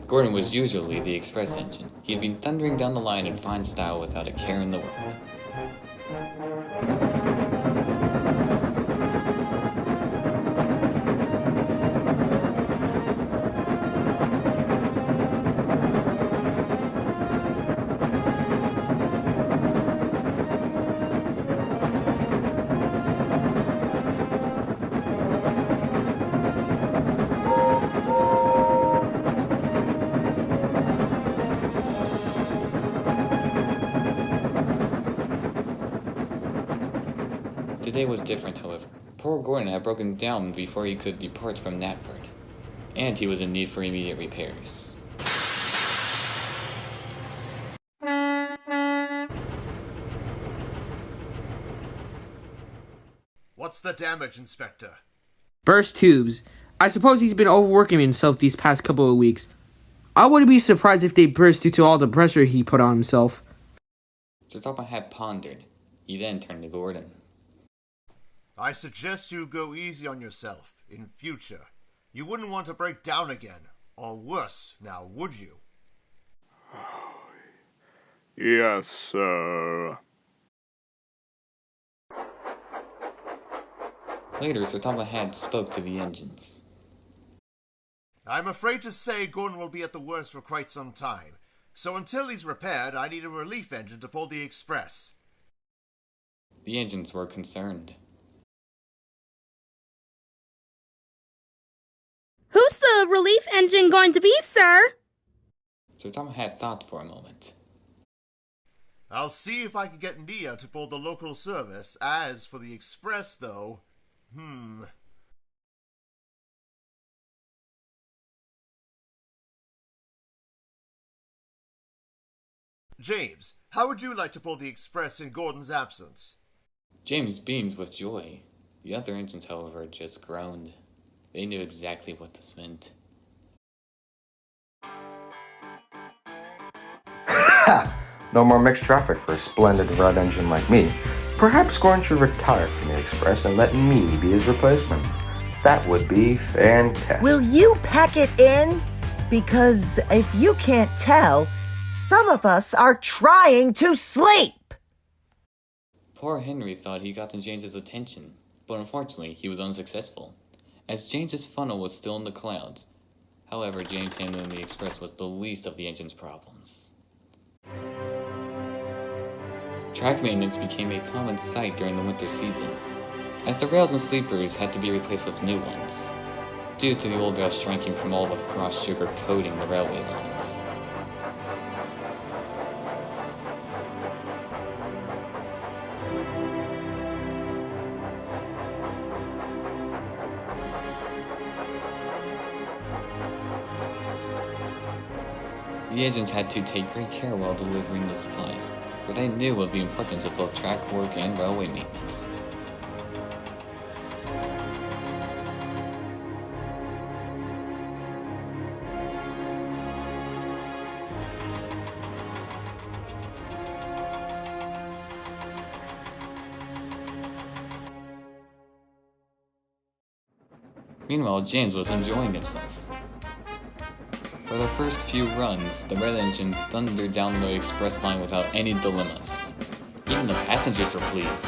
Gordon was usually the express engine. He had been thundering down the line in fine style without a care in the world. Today was different, however. Poor Gordon had broken down before he could depart from Natford, and he was in need for immediate repairs. What's the damage, Inspector? Burst tubes. I suppose he's been overworking himself these past couple of weeks. I wouldn't be surprised if they burst due to all the pressure he put on himself. Sir Topham had pondered. He then turned to Gordon. I suggest you go easy on yourself in future. You wouldn't want to break down again, or worse, now would you? Yes, sir. Later, Sir Topham had spoke to the engines. I'm afraid to say Gordon will be at the worst for quite some time, so until he's repaired, I need a relief engine to pull the express. The engines were concerned. Who's the relief engine going to be, sir? Sir Topham had thought for a moment. I'll see if I can get Nia to pull the local service. As for the express, though, James, how would you like to pull the express in Gordon's absence? James beamed with joy. The other engines, however, just groaned. They knew exactly what this meant. Ha! No more mixed traffic for a splendid red engine like me. Perhaps Gordon should retire from the Express and let me be his replacement. That would be fantastic. Will you pack it in? Because if you can't tell, some of us are trying to sleep. Poor Henry thought he gotten James's attention, but unfortunately he was unsuccessful, as James's funnel was still in the clouds. However, James handling the Express was the least of the engine's problems. Track maintenance became a common sight during the winter season, as the rails and sleepers had to be replaced with new ones, due to the old rails shrinking from all the frost sugar coating the railway lines. The agents had to take great care while delivering the supplies, for they knew of the importance of both track work and railway maintenance. Meanwhile, James was enjoying himself. For the first few runs, the red engine thundered down the express line without any dilemmas. Even the passengers were pleased.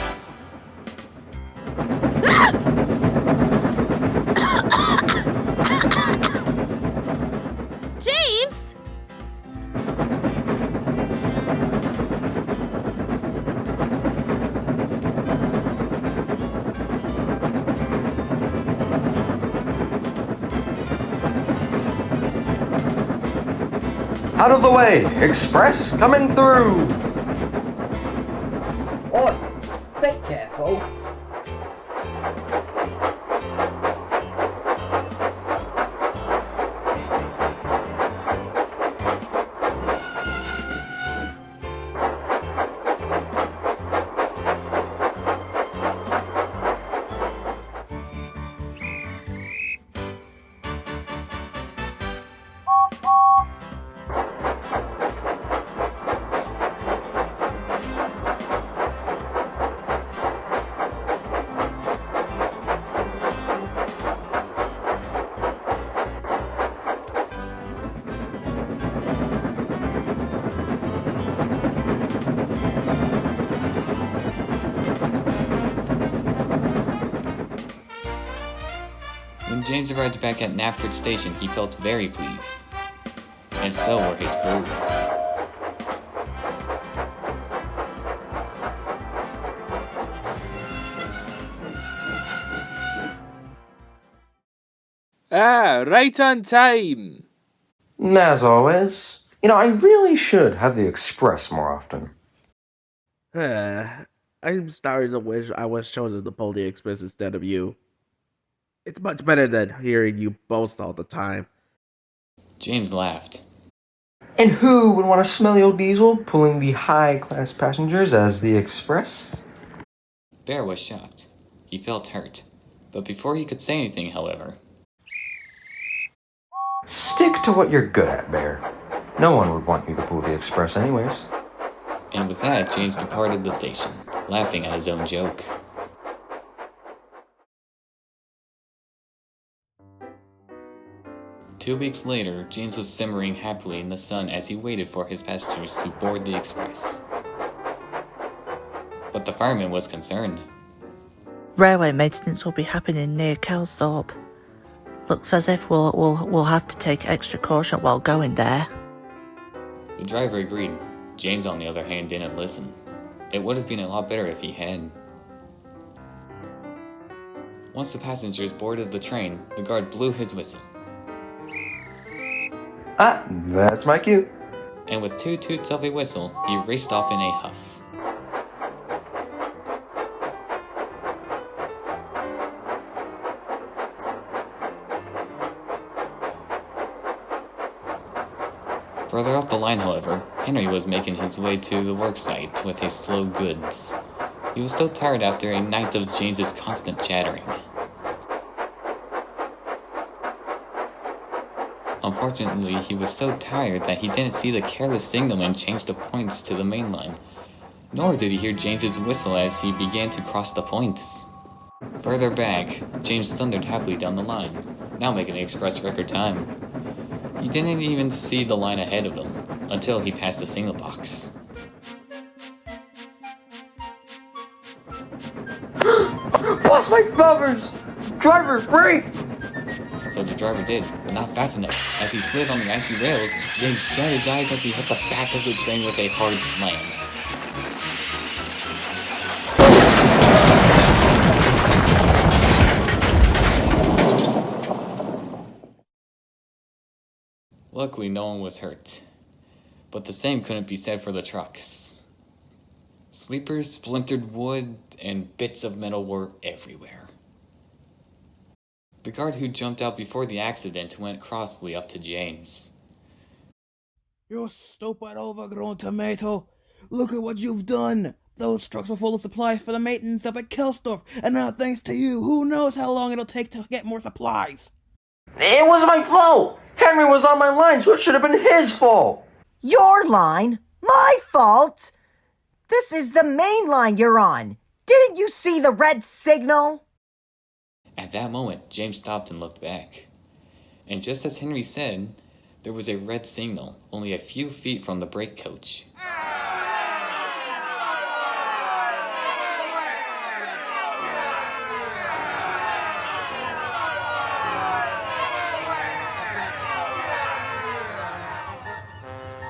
James! Out of the way! Express coming through! Oi! Be careful! James arrived back at Knapford Station, he felt very pleased. And so were his crew. Right on time. As always, I really should have the express more often. I'm starting to wish I was chosen to pull the express instead of you. It's much better than hearing you boast all the time. James laughed. And who would want to smell the old diesel pulling the high-class passengers as the express? Bear was shocked. He felt hurt. But before he could say anything, however... Stick to what you're good at, Bear. No one would want you to pull the express anyways. And with that, James departed the station, laughing at his own joke. Two weeks later, James was simmering happily in the sun as he waited for his passengers to board the express. But the fireman was concerned. Railway maintenance will be happening near Kelsthorpe. Looks as if we'll have to take extra caution while going there. The driver agreed. James, on the other hand, didn't listen. It would have been a lot better if he had. Once the passengers boarded the train, the guard blew his whistle. Ah, that's my cue. And with 2 toots of a whistle, he raced off in a huff. Further up the line, however, Henry was making his way to the worksite with his slow goods. He was still tired after a night of James's constant chattering. Unfortunately, he was so tired that he didn't see the careless signalman change the points to the main line. Nor did he hear James's whistle as he began to cross the points. Further back, James thundered happily down the line, now making the express record time. He didn't even see the line ahead of him, until he passed the signal box. Boss, my buffers! Driver, brake! So the driver did, but not fast enough. As he slid on the icy rails, James shut his eyes as he hit the back of the train with a hard slam. Luckily, no one was hurt. But the same couldn't be said for the trucks. Sleepers, splintered wood, and bits of metal were everywhere. The guard who jumped out before the accident went crossly up to James. You stupid overgrown tomato! Look at what you've done! Those trucks were full of supplies for the maintenance up at Kelsthorpe, and now thanks to you, who knows how long it'll take to get more supplies? It was my fault! Henry was on my line, so it should have been his fault! Your line? My fault? This is the main line you're on. Didn't you see the red signal? At that moment, James stopped and looked back. And just as Henry said, there was a red signal, only a few feet from the brake coach.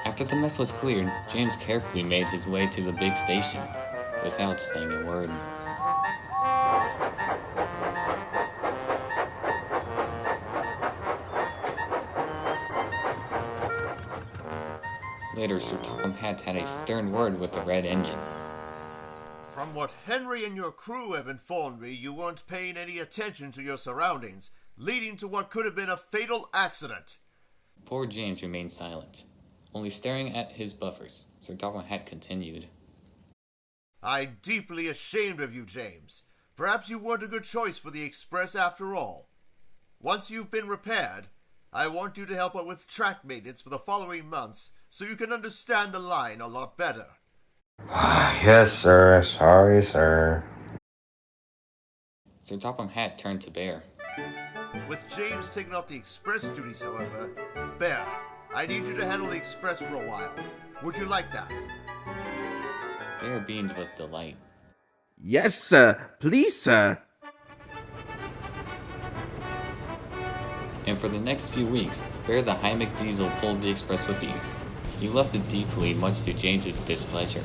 After the mess was cleared, James carefully made his way to the big station, without saying a word. Later, Sir Topham Hatt had a stern word with the red engine. From what Henry and your crew have informed me, you weren't paying any attention to your surroundings, leading to what could have been a fatal accident. Poor James remained silent, only staring at his buffers. Sir Topham Hatt continued. I'm deeply ashamed of you, James. Perhaps you weren't a good choice for the express after all. Once you've been repaired, I want you to help out with track maintenance for the following months so you can understand the line a lot better. Yes, sir. Sorry, sir. Sir Topham Hatt turned to Bear. With James taking out the express duties, however, Bear, I need you to handle the express for a while. Would you like that? Bear beamed with delight. Yes, sir. Please, sir. and for the next few weeks, Bear the Hymic Diesel pulled the express with ease. He loved it deeply, much to James's displeasure.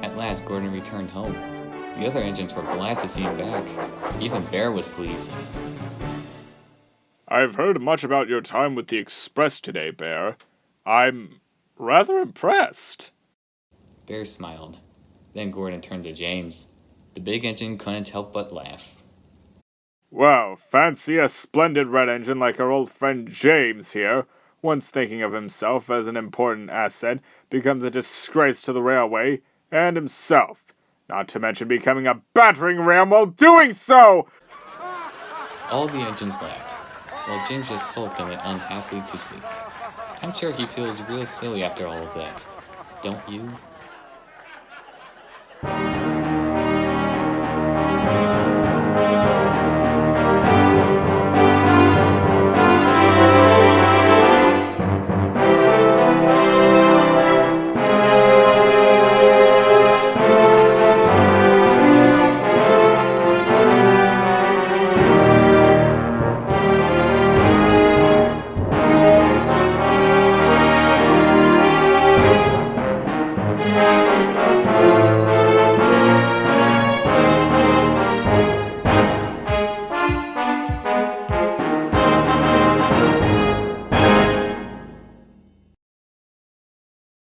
At last, Gordon returned home. The other engines were glad to see him back. Even Bear was pleased. I've heard much about your time with the Express today, Bear. I'm rather impressed. Bear smiled. Then Gordon turned to James. The big engine couldn't help but laugh. Well, fancy a splendid red engine like our old friend James here, once thinking of himself as an important asset, becomes a disgrace to the railway and himself, not to mention becoming a battering ram while doing so! All the engines laughed, while James just sulked and went unhappily to sleep. I'm sure he feels real silly after all of that. Don't you?